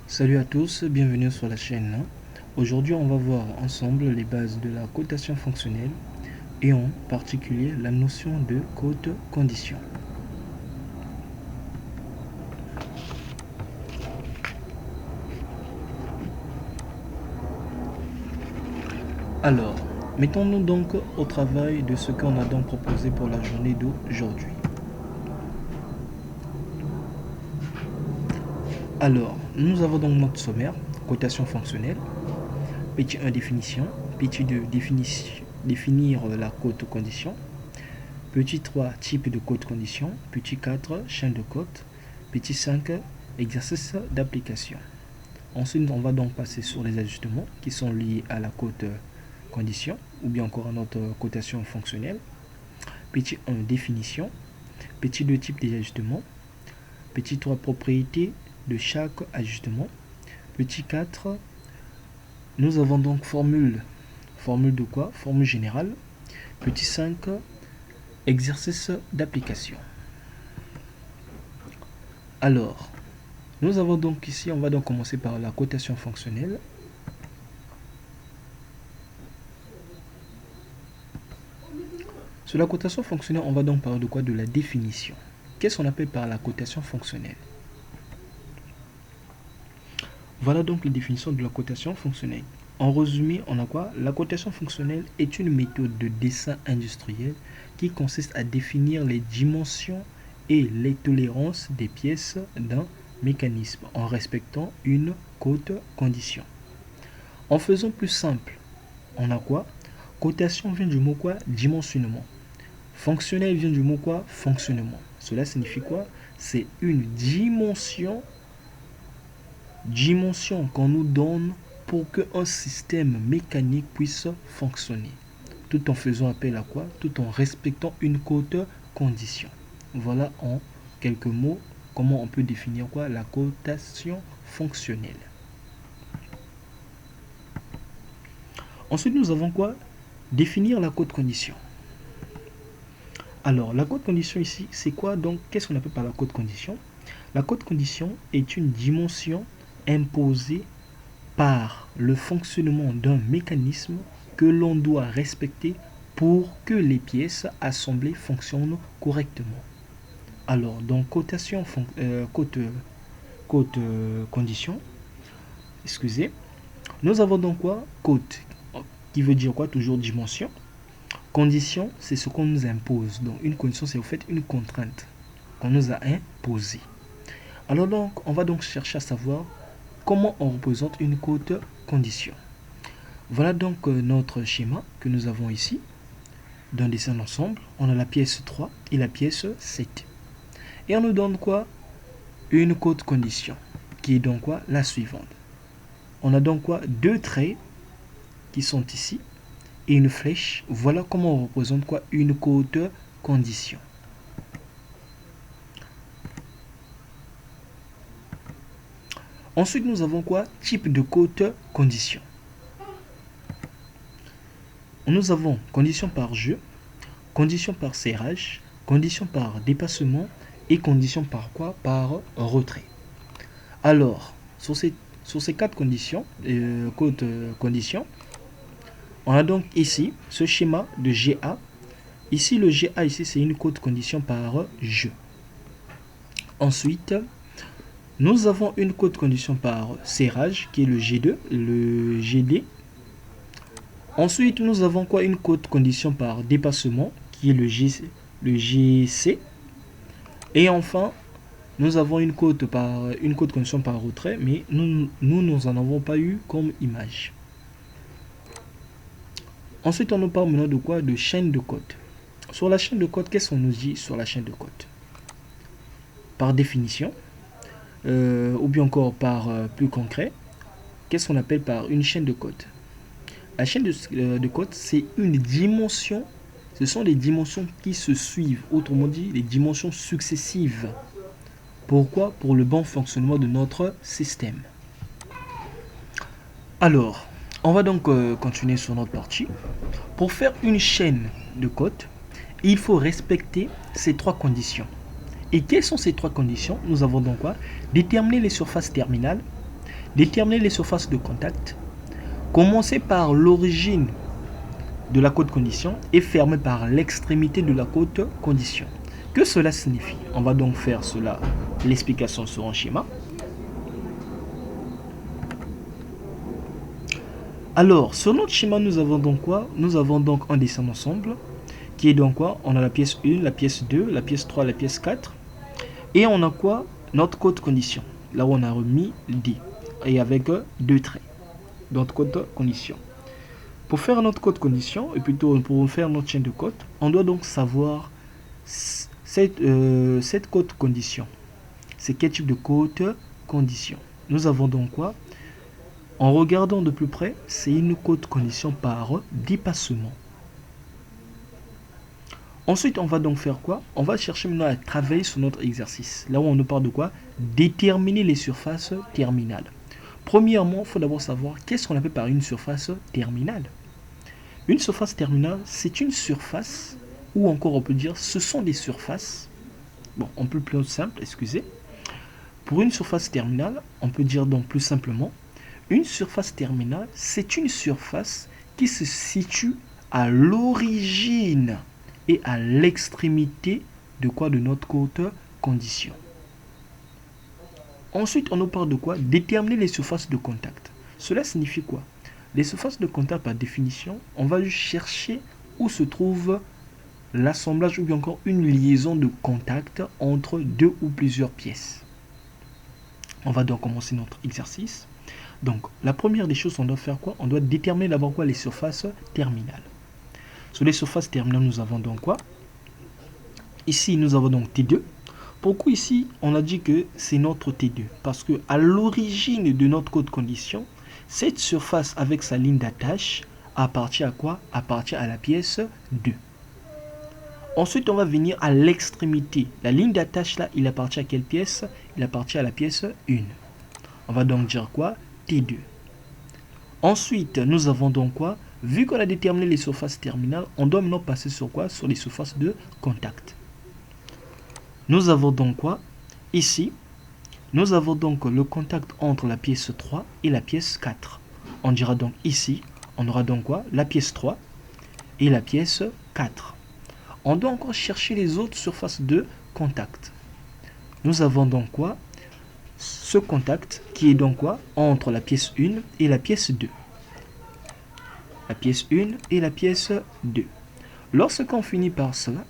Salut à tous, bienvenue sur la chaîne. Aujourd'hui, on va voir ensemble les bases de la cotation fonctionnelle et en particulier la notion de cote condition. Alors, mettons-nous donc au travail de ce qu'on a donc proposé pour la journée d'aujourd'hui. Alors, nous avons donc notre sommaire, cotation fonctionnelle, petit 1 définition, petit 2 définir la cote condition, petit 3 type de cote condition, petit 4 chaîne de cote, petit 5 exercice d'application. Ensuite, on va donc passer sur les ajustements qui sont liés à la cote condition ou bien encore à notre cotation fonctionnelle. Petit 1 définition, petit 2 type d'ajustement, petit 3 propriétés de chaque ajustement, petit 4 nous avons donc formule de quoi? Formule générale. Petit 5 exercice d'application. Alors, nous avons donc ici, on va donc commencer par la cotation fonctionnelle. Sur la cotation fonctionnelle, on va donc parler de quoi? De la définition. Qu'est-ce qu'on appelle par la cotation fonctionnelle? Voilà donc la définition de la cotation fonctionnelle. En résumé, on a quoi? La cotation fonctionnelle est une méthode de dessin industriel qui consiste à définir les dimensions et les tolérances des pièces d'un mécanisme en respectant une cote condition. En faisant plus simple, on a quoi? Cotation vient du mot quoi? Dimensionnement. Fonctionnel vient du mot quoi? Fonctionnement. Cela signifie quoi? C'est une dimension qu'on nous donne pour qu'un système mécanique puisse fonctionner. Tout en faisant appel à quoi? Tout en respectant une cote condition. Voilà en quelques mots comment on peut définir quoi? La cotation fonctionnelle. Ensuite, nous avons quoi? Définir la cote condition. Alors, la cote condition ici, c'est quoi donc? Qu'est-ce qu'on appelle par la cote condition? La cote condition est une dimension imposée par le fonctionnement d'un mécanisme que l'on doit respecter pour que les pièces assemblées fonctionnent correctement. Alors, donc cotation, condition, excusez, nous avons donc quoi? Cote, qui veut dire quoi? Toujours dimension. Condition, c'est ce qu'on nous impose. Donc, une condition, c'est au fait une contrainte qu'on nous a imposée. Alors donc, on va donc chercher à savoir comment on représente une cote condition. Voilà donc notre schéma que nous avons ici. D'un dessin d'ensemble, on a la pièce 3 et la pièce 7. Et on nous donne quoi? Une cote condition, qui est donc quoi? La suivante. On a donc quoi? Deux traits qui sont ici et une flèche. Voilà comment on représente quoi? Une cote condition. Ensuite, nous avons quoi? Type de cote condition. Nous avons condition par jeu, condition par serrage, condition par dépassement et condition par quoi? Par retrait. Alors, sur ces quatre conditions, conditions, on a donc ici ce schéma de GA. Ici, le GA, ici, c'est une cote condition par jeu. Ensuite, nous avons une cote condition par serrage, qui est le G2, le GD. Ensuite, nous avons quoi? Une cote condition par dépassement, qui est le GC. Et enfin, nous avons une cote condition par retrait, mais nous n'en avons pas eu comme image. Ensuite, on nous parle maintenant de quoi? De chaîne de cote. Sur la chaîne de cote, qu'est-ce qu'on nous dit sur la chaîne de cote? Par définition, ou bien encore par plus concret, qu'est-ce qu'on appelle par une chaîne de cote? La chaîne de cote, c'est une dimension. Ce sont les dimensions qui se suivent, autrement dit, les dimensions successives. Pourquoi? Pour le bon fonctionnement de notre système. Alors, on va donc continuer sur notre partie. Pour faire une chaîne de cote, il faut respecter ces trois conditions. Et quelles sont ces trois conditions? Nous avons donc quoi? Déterminer les surfaces terminales, Déterminer les surfaces de contact. Commencer par l'origine de la côte condition et fermer par l'extrémité de la côte condition. Que cela signifie? On va donc faire cela, l'explication sur un schéma. Alors, sur notre schéma, nous avons donc quoi? Nous avons donc un dessin d'ensemble qui est donc quoi? On a la pièce 1, la pièce 2, la pièce 3, la pièce 4. Et on a quoi? Notre côte condition. Là où on a remis D. Et avec deux traits. Notre côte condition. Pour faire notre côte condition, et plutôt pour faire notre chaîne de côte, on doit donc savoir cette côte condition. C'est quel type de côte condition? Nous avons donc quoi? En regardant de plus près, c'est une côte condition par dépassement. Ensuite, on va donc faire quoi? On va chercher maintenant à travailler sur notre exercice. Là où on nous parle de quoi? Déterminer les surfaces terminales. Premièrement, il faut d'abord savoir qu'est-ce qu'on appelle par une surface terminale. Une surface terminale, c'est une surface, ou encore on peut dire, ce sont des surfaces. Bon, on peut plus simple, excusez. Pour une surface terminale, on peut dire donc plus simplement, une surface terminale, c'est une surface qui se situe à l'origine et à l'extrémité de quoi? De notre côte condition. Ensuite, on nous parle de quoi? Déterminer les surfaces de contact. Cela signifie quoi? Les surfaces de contact, par définition, on va chercher où se trouve l'assemblage ou bien encore une liaison de contact entre deux ou plusieurs pièces. On va donc commencer notre exercice. Donc, la première des choses, on doit faire quoi? On doit déterminer d'abord quoi? Les surfaces terminales. Sur les surfaces terminales, nous avons donc quoi? Ici, nous avons donc T2. Pourquoi ici, on a dit que c'est notre T2? Parce que à l'origine de notre côte condition, cette surface avec sa ligne d'attache appartient à quoi? Appartient à la pièce 2. Ensuite, on va venir à l'extrémité. La ligne d'attache là, il appartient à quelle pièce? Il appartient à la pièce 1. On va donc dire quoi? T2. Ensuite, nous avons donc quoi? Vu qu'on a déterminé les surfaces terminales, on doit maintenant passer sur quoi? Sur les surfaces de contact. Nous avons donc quoi? Ici, nous avons donc le contact entre la pièce 3 et la pièce 4. On dira donc ici, on aura donc quoi? La pièce 3 et la pièce 4. On doit encore chercher les autres surfaces de contact. Nous avons donc quoi? Ce contact qui est donc quoi? Entre la pièce 1 et la pièce 2. La pièce 1 et la pièce 2. Lorsqu'on finit par cela,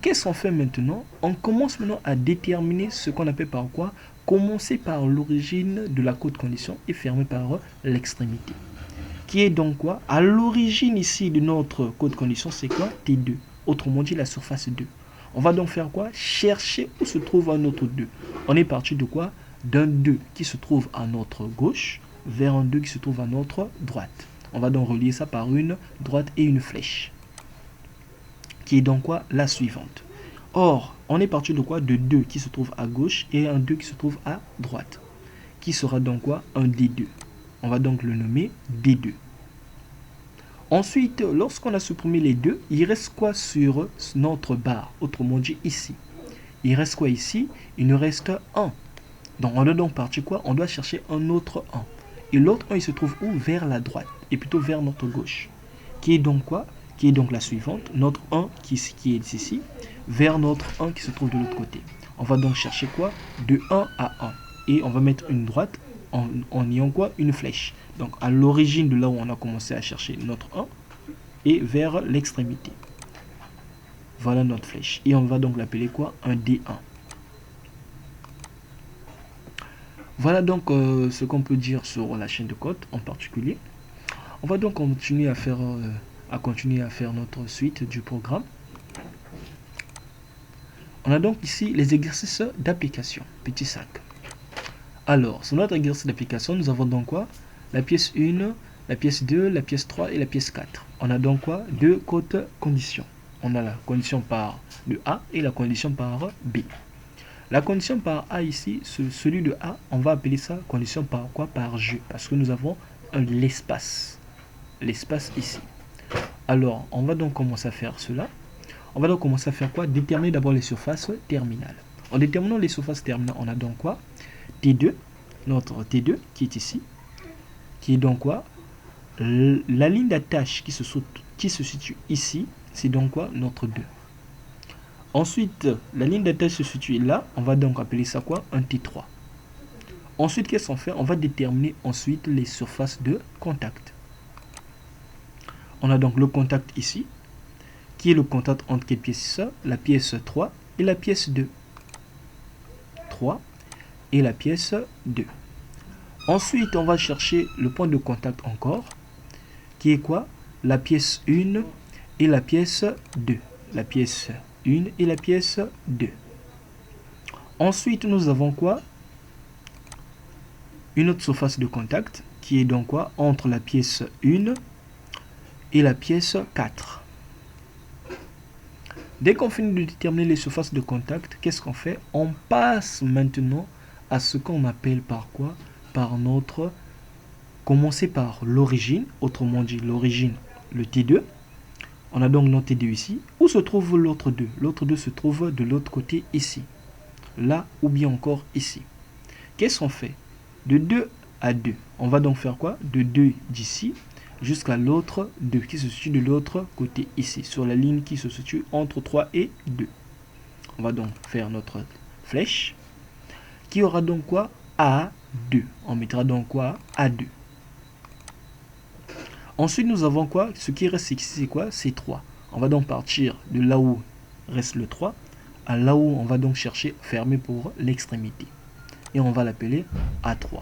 qu'est-ce qu'on fait maintenant? On commence maintenant à déterminer ce qu'on appelle par quoi? Commencer par l'origine de la côte condition et fermer par l'extrémité. Qui est donc quoi? À l'origine ici de notre côte condition, c'est quoi? T2. Autrement dit, la surface 2. On va donc faire quoi? Chercher où se trouve un autre 2. On est parti de quoi? D'un 2 qui se trouve à notre gauche vers un 2 qui se trouve à notre droite. On va donc relier ça par une droite et une flèche. Qui est donc quoi? La suivante. Or, on est parti de quoi? De 2 qui se trouve à gauche et un 2 qui se trouve à droite. Qui sera donc quoi? Un D2. On va donc le nommer D2. Ensuite, lorsqu'on a supprimé les 2, il reste quoi sur notre barre? Autrement dit, ici. Il reste quoi ici? Il nous reste 1. Donc, on doit donc partir quoi? On doit chercher un autre 1. Et l'autre 1, il se trouve où? Vers la droite. Et plutôt vers notre gauche. Qui est donc quoi? Qui est donc la suivante. Notre 1 qui est ici. Vers notre 1 qui se trouve de l'autre côté. On va donc chercher quoi? De 1 à 1. Et on va mettre une droite en ayant quoi? Une flèche. Donc à l'origine de là où on a commencé à chercher notre 1 et vers l'extrémité. Voilà notre flèche. Et on va donc l'appeler quoi? Un D1. Voilà donc ce qu'on peut dire sur la chaîne de côte en particulier. On va donc continuer à faire notre suite du programme. On a donc ici les exercices d'application, petit 5. Alors, sur notre exercice d'application, nous avons donc quoi? La pièce 1, la pièce 2, la pièce 3 et la pièce 4. On a donc quoi? Deux côtes conditions. On a la condition par de A et la condition par B. La condition par A ici, celui de A, on va appeler ça condition par quoi? Par jeu, parce que nous avons l'espace. L'espace ici. Alors, on va donc commencer à faire cela. On va donc commencer à faire quoi? Déterminer d'abord les surfaces terminales. En déterminant les surfaces terminales, on a donc quoi? T2 notre T2 qui est ici, qui est donc quoi? La ligne d'attache qui se situe ici, c'est donc quoi? Notre 2. Ensuite, la ligne d'attache se situe là, on va donc appeler ça quoi? Un T3. Ensuite, qu'est-ce qu'on fait? On va déterminer ensuite les surfaces de contact. On a donc le contact ici, qui est le contact entre quelle pièce? La pièce 3 et la pièce 2. 3 et la pièce 2. Ensuite, on va chercher le point de contact encore, qui est quoi? La pièce 1 et la pièce 2. La pièce 1 et la pièce 2. Ensuite, nous avons quoi? Une autre surface de contact, qui est donc quoi? Entre la pièce 1 et la pièce 4. Dès qu'on finit de déterminer les surfaces de contact, qu'est-ce qu'on fait? On passe maintenant à ce qu'on appelle par quoi? Par notre... Commencer par l'origine, autrement dit l'origine, le T2. On a donc notre T2 ici. Où se trouve l'autre 2? L'autre 2 se trouve de l'autre côté ici. Là ou bien encore ici. Qu'est-ce qu'on fait? De 2 à 2. On va donc faire quoi? De 2 d'ici jusqu'à l'autre 2 qui se situe de l'autre côté ici, sur la ligne qui se situe entre 3 et 2. On va donc faire notre flèche qui aura donc quoi? A2. On mettra donc quoi? A2. Ensuite, nous avons quoi? Ce qui reste ici, c'est quoi? C'est 3. On va donc partir de là où reste le 3 à là où on va donc chercher fermer pour l'extrémité. Et on va l'appeler A3.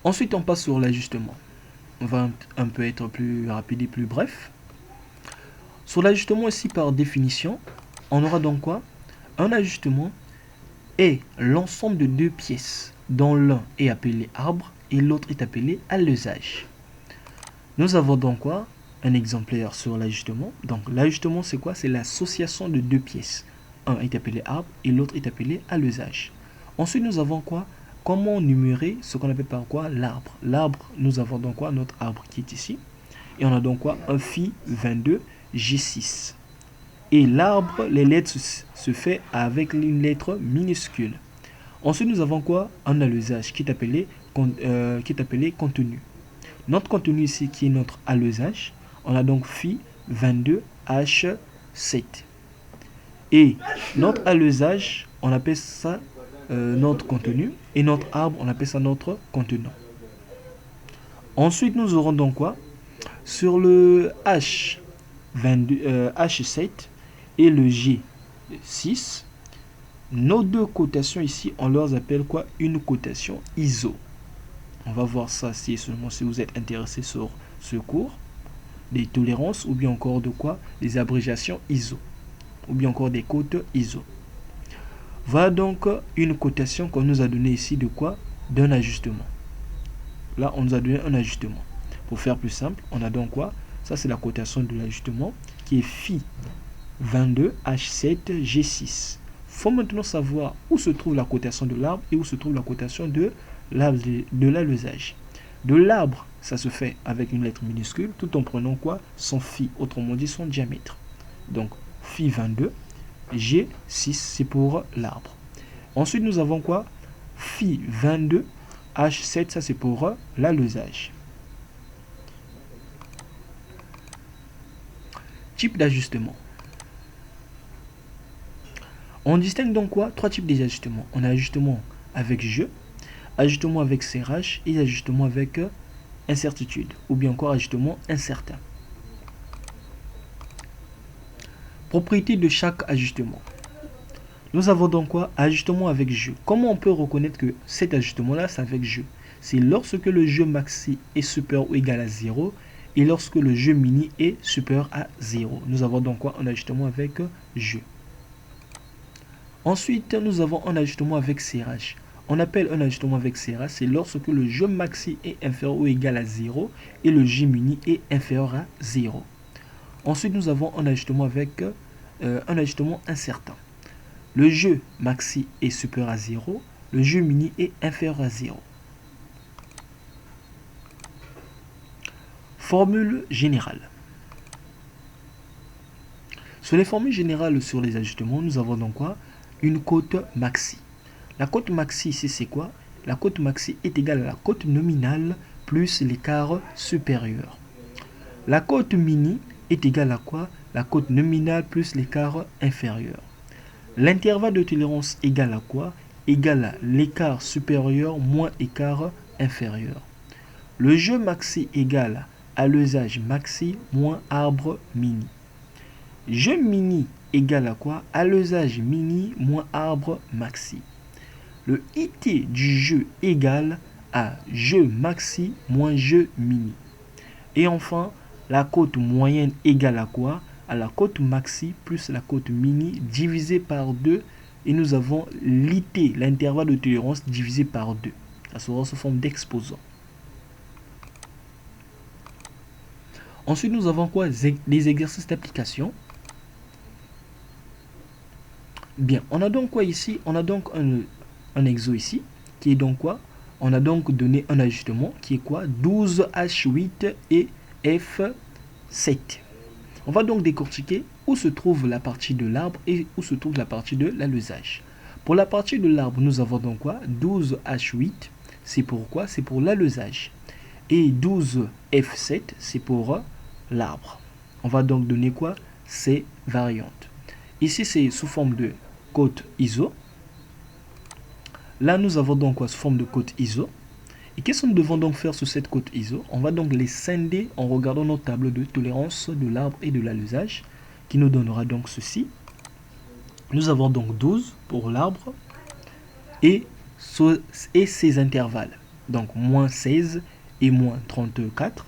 Ensuite, on passe sur l'ajustement. On va un peu être plus rapide et plus bref. Sur l'ajustement ici, par définition, on aura donc quoi? Un ajustement est l'ensemble de deux pièces dont l'un est appelé arbre et l'autre est appelé alésage. Nous avons donc quoi? Un exemplaire sur l'ajustement. Donc l'ajustement c'est quoi? C'est l'association de deux pièces. Un est appelé arbre et l'autre est appelé alésage. Ensuite nous avons quoi? Comment numérer ce qu'on appelle par quoi? L'arbre. L'arbre, nous avons donc quoi? Notre arbre qui est ici. Et on a donc quoi? Un phi 22 G6. Et l'arbre, les lettres se fait avec une lettre minuscule. Ensuite, nous avons quoi? Un alésage qui est appelé contenu. Notre contenu ici, qui est notre alésage, on a donc phi 22H7. Et notre alésage, on appelle ça notre contenu. Et notre arbre, on appelle ça notre contenant. Ensuite, nous aurons donc quoi? Sur le H7 et le G6, nos deux cotations ici, on leur appelle quoi? Une cotation ISO. On va voir ça si seulement si vous êtes intéressé sur ce cours, des tolérances ou bien encore de quoi? Des abréviations ISO ou bien encore des cotes ISO. Voilà donc une cotation qu'on nous a donné ici de quoi? D'un ajustement. Là, on nous a donné un ajustement. Pour faire plus simple, on a donc quoi? Ça, c'est la cotation de l'ajustement qui est phi 22H7G6. Il faut maintenant savoir où se trouve la cotation de l'arbre et où se trouve la cotation de l'alésage. De l'arbre, ça se fait avec une lettre minuscule tout en prenant quoi? Son phi, autrement dit son diamètre. Donc phi 22, G6 c'est pour l'arbre. Ensuite nous avons quoi? Phi 22, H7 ça c'est pour l'alésage. Type d'ajustement. On distingue donc quoi? Trois types d'ajustements. On a ajustement avec jeu, ajustement avec serrage et ajustement avec incertitude ou bien encore ajustement incertain. Propriété de chaque ajustement. Nous avons donc quoi? Ajustement avec jeu. Comment on peut reconnaître que cet ajustement là c'est avec jeu? C'est lorsque le jeu maxi est supérieur ou égal à 0 et lorsque le jeu mini est supérieur à 0. Nous avons donc quoi? Un ajustement avec jeu. Ensuite, nous avons un ajustement avec serrage. On appelle un ajustement avec serrage, c'est lorsque le jeu maxi est inférieur ou égal à 0 et le jeu mini est inférieur à 0. Ensuite, nous avons un ajustement avec un ajustement incertain. Le jeu maxi est supérieur à 0, le jeu mini est inférieur à 0. Formule générale. Sur les formules générales sur les ajustements, nous avons donc quoi? une cote maxi. La cote maxi ici c'est quoi? La cote maxi est égale à la cote nominale plus l'écart supérieur. La cote mini est égale à quoi? La cote nominale plus l'écart inférieur. L'intervalle de tolérance égale à quoi? Égale à l'écart supérieur moins écart inférieur. Le jeu maxi égale à l'usage maxi moins arbre mini. Jeu mini égale à quoi? À l'usage mini moins arbre maxi. Le IT du jeu égale à jeu maxi moins jeu mini. Et enfin, la cote moyenne égale à quoi? À la cote maxi plus la cote mini divisé par 2. Et nous avons l'IT, l'intervalle de tolérance, divisé par 2. Ça sera sous forme d'exposant. Ensuite, nous avons quoi? Les exercices d'application. Bien, on a donc quoi ici? On a donc un exo ici, qui est donc quoi? On a donc donné un ajustement qui est quoi? 12H8 et F7. On va donc décortiquer où se trouve la partie de l'arbre et où se trouve la partie de l'alezage. Pour la partie de l'arbre, nous avons donc quoi? 12H8, c'est pour quoi? C'est pour l'alezage. Et 12F7, c'est pour l'arbre. On va donc donner quoi? Ces variantes. Ici, c'est sous forme de cote ISO. Là, nous avons donc quoi? Sous forme de cote ISO. Et qu'est-ce que nous devons donc faire sur cette cote ISO? On va donc les scinder en regardant nos tables de tolérance de l'arbre et de l'alezage, qui nous donnera donc ceci. Nous avons donc 12 pour l'arbre et ses intervalles. Donc moins 16 et moins 34.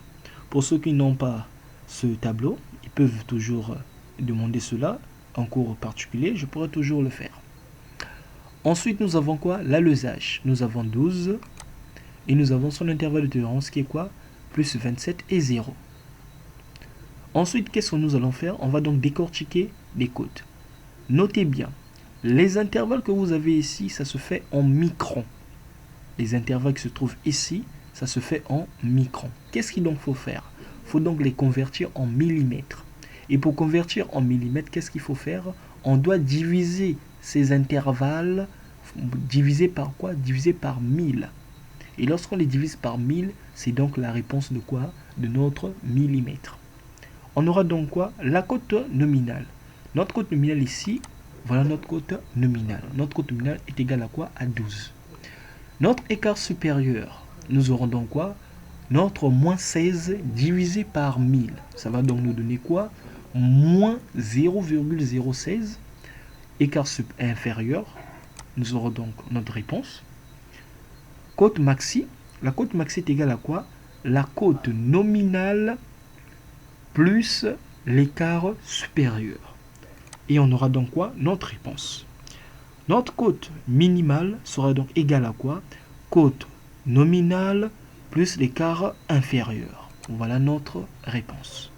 Pour ceux qui n'ont pas ce tableau, ils peuvent toujours demander cela en cours particulier. Je pourrais toujours le faire. Ensuite, nous avons quoi? L'alezage. Nous avons 12 et nous avons son intervalle de tolérance qui est quoi? Plus 27 et 0. Ensuite, qu'est-ce que nous allons faire? On va donc décortiquer les cotes. Notez bien, les intervalles que vous avez ici, ça se fait en microns. Les intervalles qui se trouvent ici, ça se fait en microns. Qu'est-ce qu'il donc faut faire? Il faut donc les convertir en millimètres. Et pour convertir en millimètres, qu'est-ce qu'il faut faire? On doit diviser ces intervalles, diviser par quoi? Diviser par 1000. Et lorsqu'on les divise par 1000, c'est donc la réponse de quoi? De notre millimètre. On aura donc quoi? La cote nominale. Notre cote nominale ici, voilà notre cote nominale. Notre cote nominale est égale à quoi? À 12. Notre écart supérieur, nous aurons donc quoi? Notre moins 16 divisé par 1000. Ça va donc nous donner quoi? Moins 0,016. Écart inférieur, nous aurons donc notre réponse. Cote maxi, la cote maxi est égale à quoi? La cote nominale plus l'écart supérieur. Et on aura donc quoi? Notre réponse. Notre cote minimale sera donc égale à quoi? Cote nominale plus l'écart inférieur. Voilà notre réponse.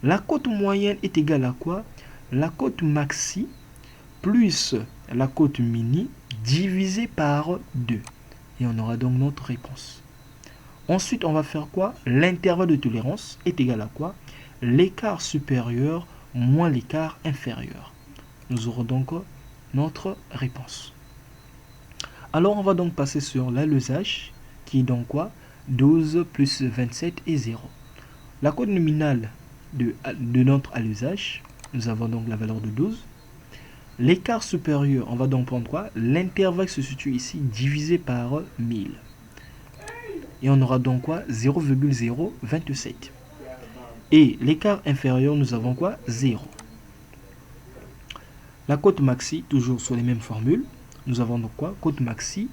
La cote moyenne est égale à quoi? La cote maxi plus la cote mini divisé par 2. Et on aura donc notre réponse. Ensuite, on va faire quoi? L'intervalle de tolérance est égal à quoi? L'écart supérieur moins l'écart inférieur. Nous aurons donc notre réponse. Alors, on va donc passer sur l'alezage, qui est donc quoi? 12 plus 27 et 0. La cote nominale de notre alezage, nous avons donc la valeur de 12. L'écart supérieur, on va donc prendre quoi? L'intervalle se situe ici divisé par 1000. Et on aura donc quoi? 0,027. Et l'écart inférieur, nous avons quoi? 0. La cote maxi, toujours sur les mêmes formules, nous avons donc quoi? Cote maxi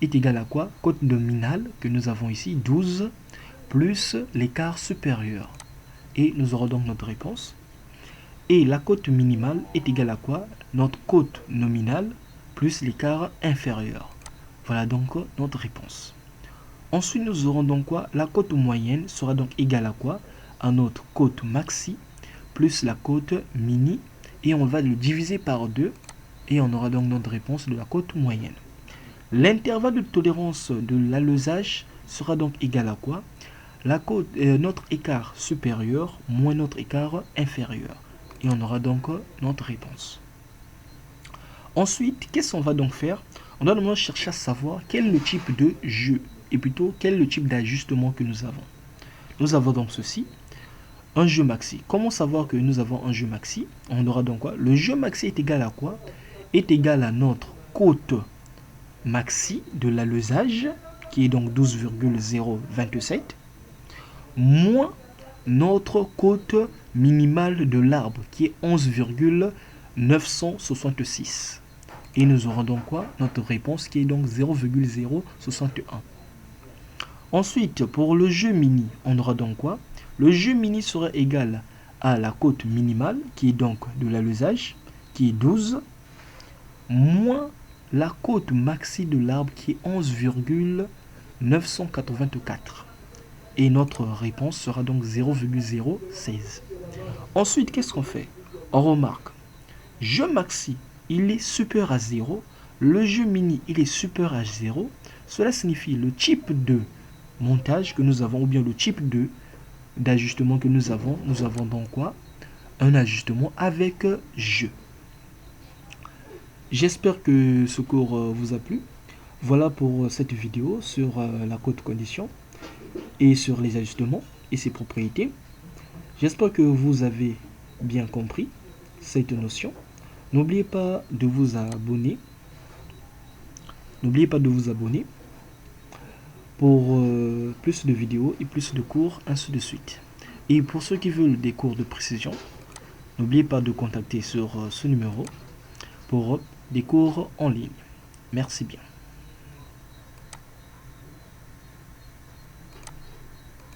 est égale à quoi? Cote nominale, que nous avons ici, 12, plus l'écart supérieur. Et nous aurons donc notre réponse. Et la cote minimale est égale à quoi? Notre cote nominale plus l'écart inférieur. Voilà donc notre réponse. Ensuite, nous aurons donc quoi? La cote moyenne sera donc égale à quoi? À notre cote maxi plus la cote mini. Et on va le diviser par 2. Et on aura donc notre réponse de la cote moyenne. L'intervalle de tolérance de l'alezage sera donc égal à quoi? Notre écart supérieur moins notre écart inférieur. Et on aura donc notre réponse. Ensuite, qu'est-ce qu'on va donc faire? On doit normalement chercher à savoir quel est le type de jeu, et plutôt quel est le type d'ajustement que nous avons. Nous avons donc ceci, un jeu maxi. Comment savoir que nous avons un jeu maxi? On aura donc quoi? Le jeu maxi est égal à quoi? Est égal à notre cote maxi de l'alezage, qui est donc 12,027, moins notre cote minimale de l'arbre, qui est 11,966. Et nous aurons donc quoi? Notre réponse qui est donc 0,061. Ensuite, pour le jeu mini, on aura donc quoi? Le jeu mini sera égal à la cote minimale, qui est donc de l'alezage, qui est 12, moins la cote maxi de l'arbre, qui est 11,984. Et notre réponse sera donc 0,016. Ensuite, qu'est-ce qu'on fait? On remarque, jeu maxi, il est supérieur à 0. Le jeu mini, il est supérieur à 0. Cela signifie le type de montage que nous avons, ou bien le type d'ajustement que nous avons donc quoi? Un ajustement avec jeu. J'espère que ce cours vous a plu. Voilà pour cette vidéo sur la cote condition et sur les ajustements et ses propriétés. J'espère que vous avez bien compris cette notion. N'oubliez pas de vous abonner. N'oubliez pas de vous abonner pour plus de vidéos et plus de cours, ainsi de suite. Et pour ceux qui veulent des cours de précision, n'oubliez pas de contacter sur ce numéro pour des cours en ligne. Merci bien.